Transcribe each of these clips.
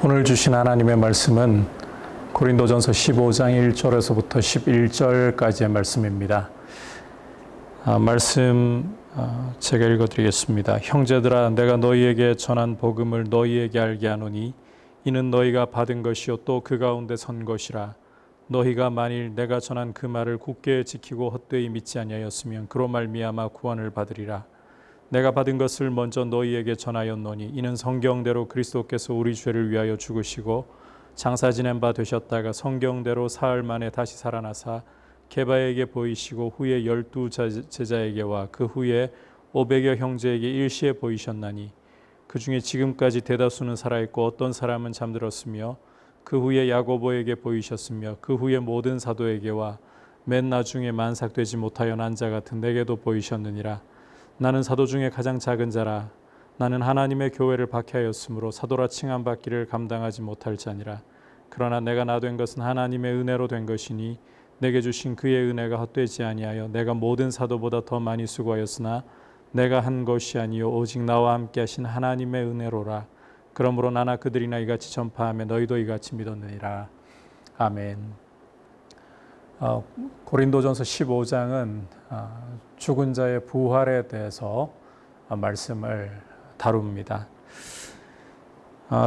오늘 주신 하나님의 말씀은 고린도전서 15장 1절에서부터 11절까지의 말씀입니다. 말씀 제가 읽어드리겠습니다. 형제들아, 내가 너희에게 전한 복음을 너희에게 알게 하노니 이는 너희가 받은 것이요 또 그 가운데 선 것이라. 너희가 만일 내가 전한 그 말을 굳게 지키고 헛되이 믿지 아니하였으면 그로 말미암아 구원을 받으리라. 내가 받은 것을 먼저 너희에게 전하였노니 이는 성경대로 그리스도께서 우리 죄를 위하여 죽으시고 장사 지낸 바 되셨다가 성경대로 사흘 만에 다시 살아나사 게바에게 보이시고 후에 12 제자에게와 그 후에 500여 형제에게 일시에 보이셨나니 그 중에 지금까지 대다수는 살아있고 어떤 사람은 잠들었으며 그 후에 야고보에게 보이셨으며 그 후에 모든 사도에게와 맨 나중에 만삭되지 못하여 난 자 같은 내게도 보이셨느니라. 나는 사도 중에 가장 작은 자라. 나는 하나님의 교회를 박해하였으므로 사도라 칭함받기를 감당하지 못할 자니라. 그러나 내가 나 된 것은 하나님의 은혜로 된 것이니 내게 주신 그의 은혜가 헛되지 아니하여 내가 모든 사도보다 더 많이 수고하였으나 내가 한 것이 아니요 오직 나와 함께 하신 하나님의 은혜로라. 그러므로 나나 그들이나 이같이 전파하며 너희도 이같이 믿었느니라. 아멘. 고린도전서 15장은 죽은 자의 부활에 대해서 말씀을 다룹니다.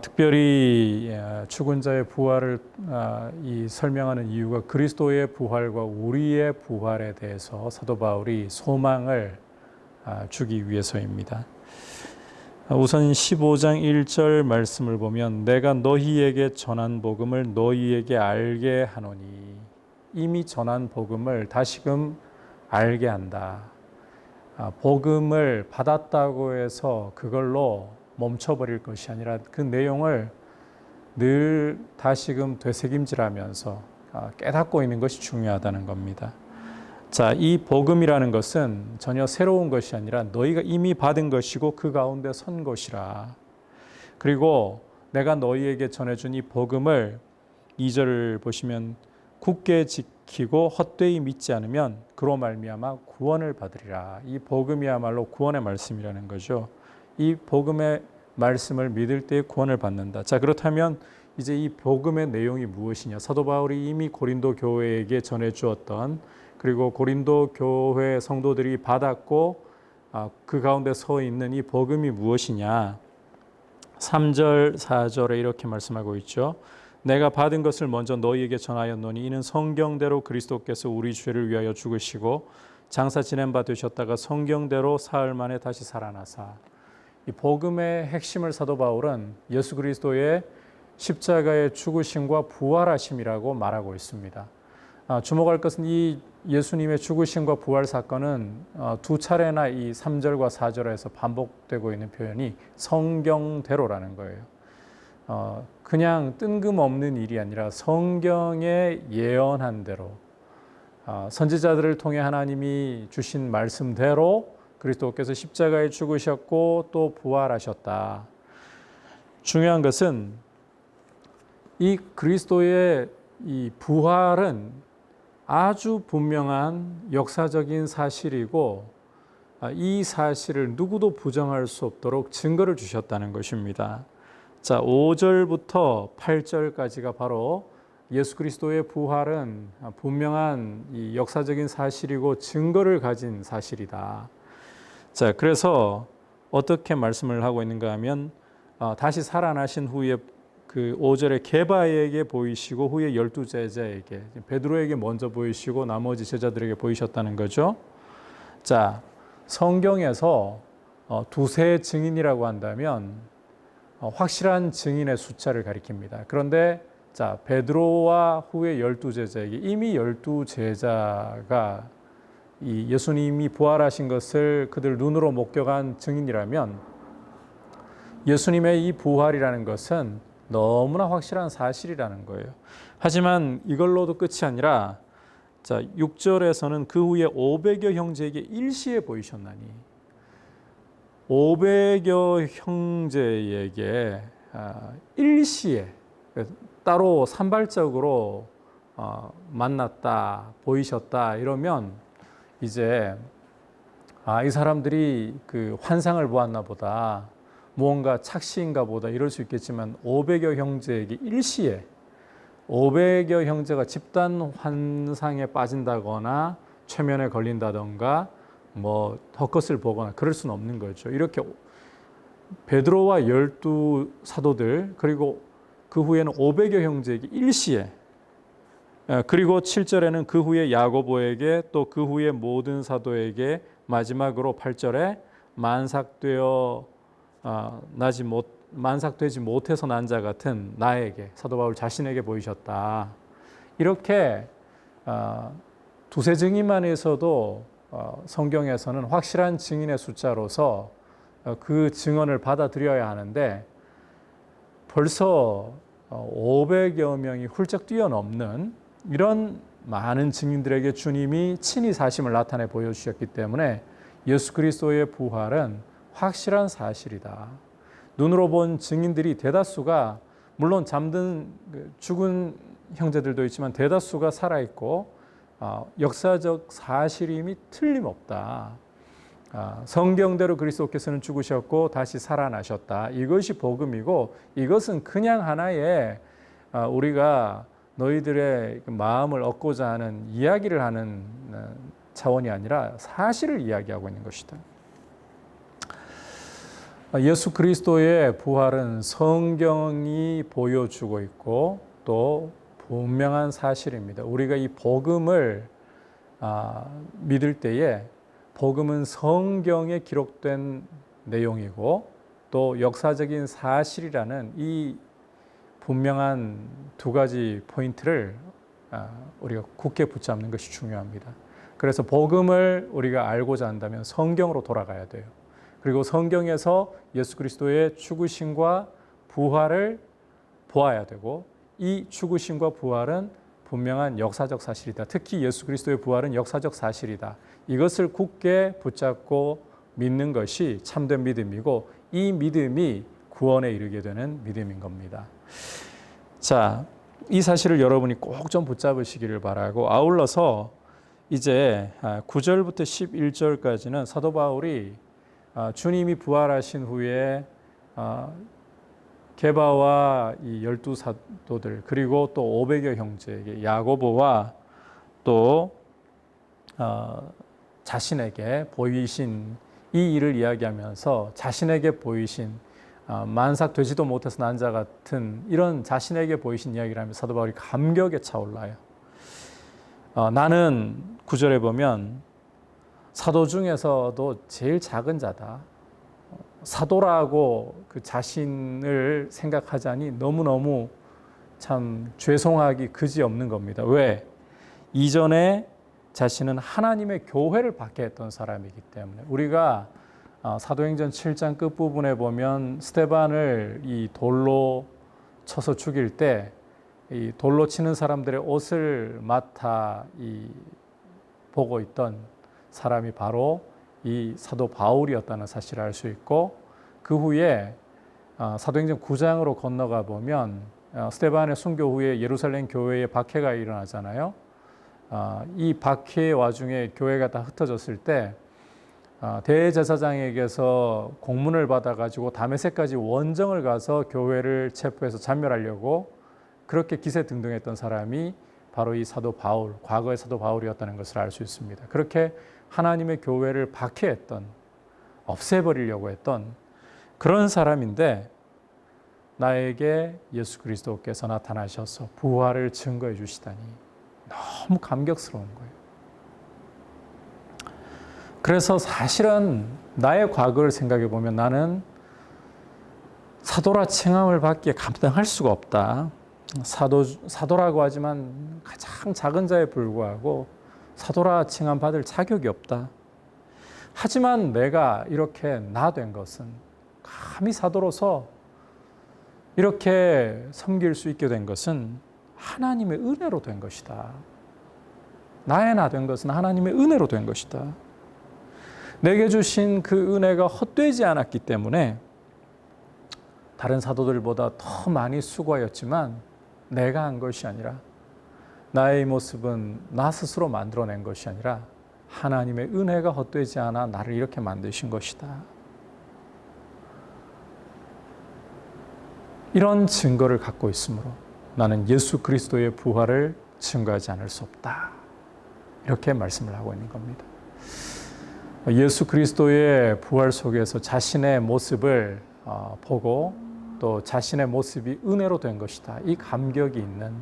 특별히 죽은 자의 부활을 설명하는 이유가 그리스도의 부활과 우리의 부활에 대해서 사도 바울이 소망을 주기 위해서입니다. 우선 15장 1절 말씀을 보면 내가 너희에게 전한 복음을 너희에게 알게 하노니, 이미 전한 복음을 다시금 알게 한다. 복음을 받았다고 해서 그걸로 멈춰버릴 것이 아니라 그 내용을 늘 다시금 되새김질하면서 깨닫고 있는 것이 중요하다는 겁니다. 자, 이 복음이라는 것은 전혀 새로운 것이 아니라 너희가 이미 받은 것이고 그 가운데 선 것이라. 그리고 내가 너희에게 전해준 이 복음을 2절을 보시면 굳게 지키고 헛되이 믿지 않으면 그로 말미암아 구원을 받으리라. 이 복음이야말로 구원의 말씀이라는 거죠. 이 복음의 말씀을 믿을 때 구원을 받는다. 자, 그렇다면 이제 이 복음의 내용이 무엇이냐? 사도 바울이 이미 고린도 교회에게 전해 주었던, 그리고 고린도 교회 성도들이 받았고 그 가운데 서 있는 이 복음이 무엇이냐? 3절 4절에 이렇게 말씀하고 있죠. 내가 받은 것을 먼저 너희에게 전하였노니 이는 성경대로 그리스도께서 우리 죄를 위하여 죽으시고 장사 지낸 바 되셨다가 성경대로 사흘 만에 다시 살아나사. 이 복음의 핵심을 사도 바울은 예수 그리스도의 십자가의 죽으심과 부활하심이라고 말하고 있습니다. 주목할 것은 이 예수님의 죽으심과 부활 사건은 두 차례나 이 3절과 4절에서 반복되고 있는 표현이 성경대로라는 거예요. 그냥 뜬금없는 일이 아니라 성경에 예언한 대로, 선지자들을 통해 하나님이 주신 말씀대로 그리스도께서 십자가에 죽으셨고 또 부활하셨다. 중요한 것은 이 그리스도의 이 부활은 아주 분명한 역사적인 사실이고 이 사실을 누구도 부정할 수 없도록 증거를 주셨다는 것입니다. 자, 5절부터 8절까지가 바로 예수 그리스도의 부활은 분명한 이 역사적인 사실이고 증거를 가진 사실이다. 자, 그래서 어떻게 말씀을 하고 있는가 하면 다시 살아나신 후에 그 5절에 게바에게 보이시고 후에 12 제자에게, 베드로에게 먼저 보이시고 나머지 제자들에게 보이셨다는 거죠. 자, 성경에서 두세 증인이라고 한다면 확실한 증인의 숫자를 가리킵니다. 그런데 자, 베드로와 후에 12 제자에게, 이미 12 제자가 이 예수님이 부활하신 것을 그들 눈으로 목격한 증인이라면 예수님의 이 부활이라는 것은 너무나 확실한 사실이라는 거예요. 하지만 이걸로도 끝이 아니라 자, 6절에서는 그 후에 500여 형제에게 일시에 보이셨나니, 500여 형제에게 일시에 따로 산발적으로 만났다, 보이셨다 이러면 이제 이 사람들이 그 환상을 보았나 보다, 무언가 착시인가 보다 이럴 수 있겠지만 500여 형제에게 일시에 500여 형제가 집단 환상에 빠진다거나 최면에 걸린다던가 뭐 헛것을 보거나 그럴 수는 없는 거죠. 이렇게 베드로와 12 사도들 그리고 그 후에는 500여 형제에게 일시에 그리고 7절에는 그 후에 야고보에게 또 그 후에 모든 사도에게 마지막으로 8절에 만삭되지 못해서 난 자 같은 나에게 사도 바울 자신에게 보이셨다. 이렇게 두세 증인만에서도 성경에서는 확실한 증인의 숫자로서 그 증언을 받아들여야 하는데 벌써 500여 명이 훌쩍 뛰어넘는 이런 많은 증인들에게 주님이 친히 사심을 나타내 보여주셨기 때문에 예수 그리스도의 부활은 확실한 사실이다. 눈으로 본 증인들이 대다수가 물론 잠든 죽은 형제들도 있지만 대다수가 살아있고 역사적 사실임이 틀림없다. 성경대로 그리스도께서는 죽으셨고 다시 살아나셨다. 이것이 복음이고 이것은 그냥 하나의 우리가 너희들의 마음을 얻고자 하는 이야기를 하는 차원이 아니라 사실을 이야기하고 있는 것이다. 예수 그리스도의 부활은 성경이 보여주고 있고 또 분명한 사실입니다. 우리가 이 복음을 믿을 때에 복음은 성경에 기록된 내용이고 또 역사적인 사실이라는 이 분명한 두 가지 포인트를 우리가 굳게 붙잡는 것이 중요합니다. 그래서 복음을 우리가 알고자 한다면 성경으로 돌아가야 돼요. 그리고 성경에서 예수 그리스도의 죽으심과 부활을 보아야 되고 이 죽으심과 부활은 분명한 역사적 사실이다. 특히 예수 그리스도의 부활은 역사적 사실이다. 이것을 굳게 붙잡고 믿는 것이 참된 믿음이고 이 믿음이 구원에 이르게 되는 믿음인 겁니다. 자, 이 사실을 여러분이 꼭 좀 붙잡으시기를 바라고 아울러서 이제 9절부터 11절까지는 사도 바울이 주님이 부활하신 후에 게바와 이 12 사도들 그리고 또 500여 형제에게 야고보와 또 자신에게 보이신 이 일을 이야기하면서 자신에게 보이신 만삭되지도 못해서 난 자 같은 이런 자신에게 보이신 이야기를 하면서 사도 바울이 감격에 차올라요. 나는 9절에 보면 사도 중에서도 제일 작은 자다. 사도라고 그 자신을 생각하자니 너무너무 참 죄송하기 그지없는 겁니다. 왜? 이전에 자신은 하나님의 교회를 박해했던 사람이기 때문에 우리가 사도행전 7장 끝부분에 보면 스데반을 이 돌로 쳐서 죽일 때 이 돌로 치는 사람들의 옷을 맡아 보고 있던 사람이 바로 이 사도 바울이었다는 사실을 알 수 있고 그 후에 사도행전 9장으로 건너가 보면 스데반의 순교 후에 예루살렘 교회에 박해가 일어나잖아요. 이 박해의 와중에 교회가 다 흩어졌을 때 대제사장에게서 공문을 받아가지고 다메섹까지 원정을 가서 교회를 체포해서 잔멸하려고 그렇게 기세등등했던 사람이 바로 이 사도 바울, 과거의 사도 바울이었다는 것을 알 수 있습니다. 그렇게 하나님의 교회를 박해했던, 없애버리려고 했던 그런 사람인데 나에게 예수 그리스도께서 나타나셔서 부활을 증거해 주시다니 너무 감격스러운 거예요. 그래서 사실은 나의 과거를 생각해 보면 나는 사도라 칭함을 받기에 감당할 수가 없다. 사도라고 하지만 가장 작은 자에 불구하고 사도라 칭함 받을 자격이 없다. 하지만 내가 이렇게 나 된 것은 감히 사도로서 이렇게 섬길 수 있게 된 것은 하나님의 은혜로 된 것이다. 나의 나 된 것은 하나님의 은혜로 된 것이다. 내게 주신 그 은혜가 헛되지 않았기 때문에 다른 사도들보다 더 많이 수고하였지만 내가 한 것이 아니라 나의 모습은 나 스스로 만들어낸 것이 아니라 하나님의 은혜가 헛되지 않아 나를 이렇게 만드신 것이다. 이런 증거를 갖고 있으므로 나는 예수 그리스도의 부활을 증거하지 않을 수 없다. 이렇게 말씀을 하고 있는 겁니다. 예수 그리스도의 부활 속에서 자신의 모습을 보고 또 자신의 모습이 은혜로 된 것이다. 이 감격이 있는,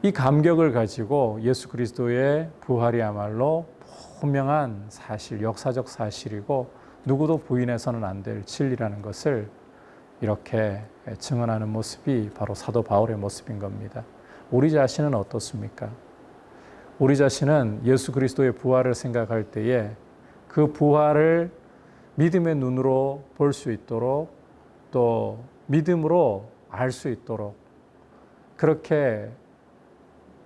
이 감격을 가지고 예수 그리스도의 부활이야말로 분명한 사실, 역사적 사실이고 누구도 부인해서는 안 될 진리라는 것을 이렇게 증언하는 모습이 바로 사도 바울의 모습인 겁니다. 우리 자신은 어떻습니까? 우리 자신은 예수 그리스도의 부활을 생각할 때에 그 부활을 믿음의 눈으로 볼 수 있도록 또 믿음으로 알 수 있도록 그렇게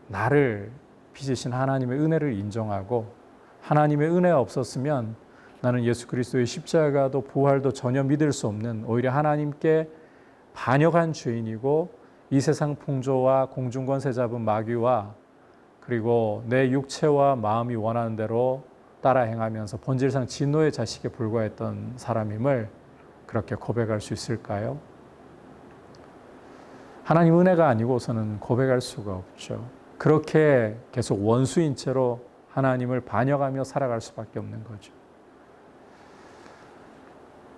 나를 빚으신 하나님의 은혜를 인정하고 하나님의 은혜가 없었으면 나는 예수 그리스도의 십자가도 부활도 전혀 믿을 수 없는 오히려 하나님께 반역한 죄인이고 이 세상 풍조와 공중권세 잡은 마귀와 그리고 내 육체와 마음이 원하는 대로 따라 행하면서 본질상 진노의 자식에 불과했던 사람임을 그렇게 고백할 수 있을까요? 하나님 은혜가 아니고서는 고백할 수가 없죠. 그렇게 계속 원수인 채로 하나님을 반역하며 살아갈 수밖에 없는 거죠.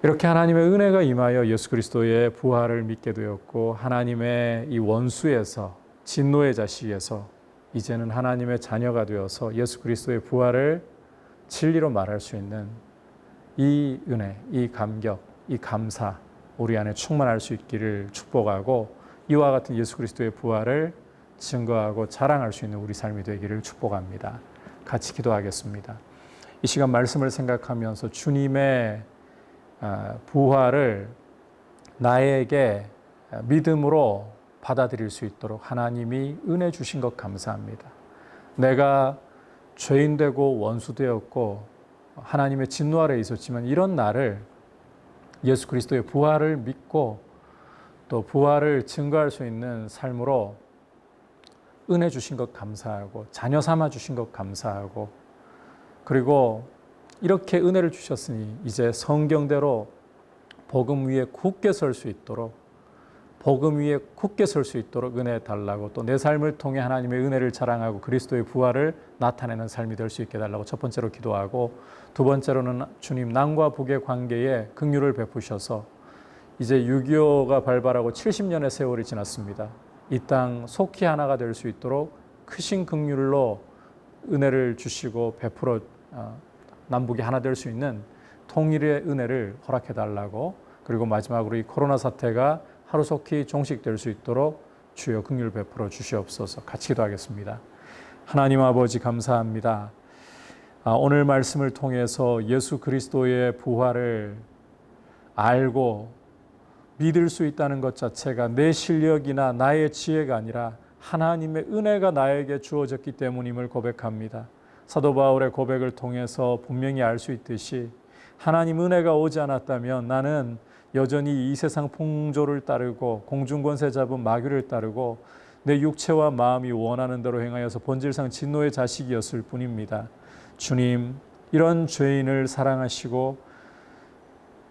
이렇게 하나님의 은혜가 임하여 예수 그리스도의 부활을 믿게 되었고 하나님의 이 원수에서 진노의 자식에서 이제는 하나님의 자녀가 되어서 예수 그리스도의 부활을 진리로 말할 수 있는 이 은혜, 이 감격, 이 감사 우리 안에 충만할 수 있기를 축복하고 이와 같은 예수 그리스도의 부활을 증거하고 자랑할 수 있는 우리 삶이 되기를 축복합니다. 같이 기도하겠습니다. 이 시간 말씀을 생각하면서 주님의 부활을 나에게 믿음으로 받아들일 수 있도록 하나님이 은혜 주신 것 감사합니다. 내가 죄인 되고 원수 되었고 하나님의 진노 아래에 있었지만 이런 나를 예수 그리스도의 부활을 믿고 또 부활을 증거할 수 있는 삶으로 은혜 주신 것 감사하고 자녀 삼아 주신 것 감사하고 그리고 이렇게 은혜를 주셨으니 이제 성경대로 복음 위에 굳게 설 수 있도록 복음 위에 굳게 설 수 있도록 은혜 달라고 또 내 삶을 통해 하나님의 은혜를 자랑하고 그리스도의 부활을 나타내는 삶이 될 수 있게 달라고 첫 번째로 기도하고 두 번째로는 주님 남과 북의 관계에 긍휼을 베푸셔서 이제 6.25가 발발하고 70년의 세월이 지났습니다. 이 땅 속히 하나가 될 수 있도록 크신 긍휼로 은혜를 주시고 베풀어 남북이 하나 될 수 있는 통일의 은혜를 허락해 달라고 그리고 마지막으로 이 코로나 사태가 하루속히 종식될 수 있도록 주여 긍휼 베풀어 주시옵소서. 같이 기도하겠습니다. 하나님 아버지 감사합니다. 오늘 말씀을 통해서 예수 그리스도의 부활을 알고 믿을 수 있다는 것 자체가 내 실력이나 나의 지혜가 아니라 하나님의 은혜가 나에게 주어졌기 때문임을 고백합니다. 사도 바울의 고백을 통해서 분명히 알 수 있듯이 하나님 은혜가 오지 않았다면 나는 여전히 이 세상 풍조를 따르고 공중권세 잡은 마귀를 따르고 내 육체와 마음이 원하는 대로 행하여서 본질상 진노의 자식이었을 뿐입니다. 주님, 이런 죄인을 사랑하시고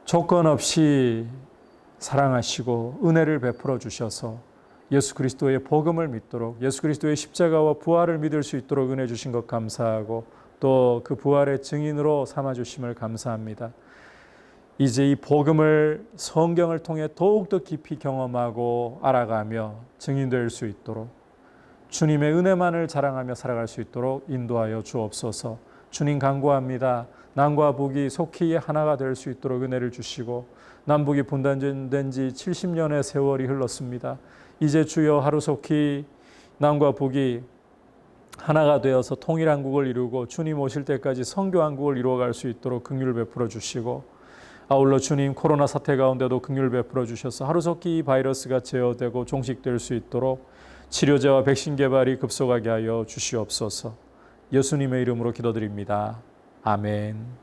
조건 없이 사랑하시고 은혜를 베풀어 주셔서 예수 그리스도의 복음을 믿도록 예수 그리스도의 십자가와 부활을 믿을 수 있도록 은혜 주신 것 감사하고 또 그 부활의 증인으로 삼아주심을 감사합니다. 이제 이 복음을 성경을 통해 더욱더 깊이 경험하고 알아가며 증인될 수 있도록 주님의 은혜만을 자랑하며 살아갈 수 있도록 인도하여 주옵소서. 주님 간구합니다. 남과 북이 속히 하나가 될 수 있도록 은혜를 주시고 남북이 분단된 지 70년의 세월이 흘렀습니다. 이제 주여 하루속히 남과 북이 하나가 되어서 통일한국을 이루고 주님 오실 때까지 선교한국을 이루어갈 수 있도록 긍휼을 베풀어 주시고 아울러 주님 코로나 사태 가운데도 긍휼을 베풀어 주셔서 하루속히 이 바이러스가 제어되고 종식될 수 있도록 치료제와 백신 개발이 급속하게 하여 주시옵소서. 예수님의 이름으로 기도드립니다. 아멘.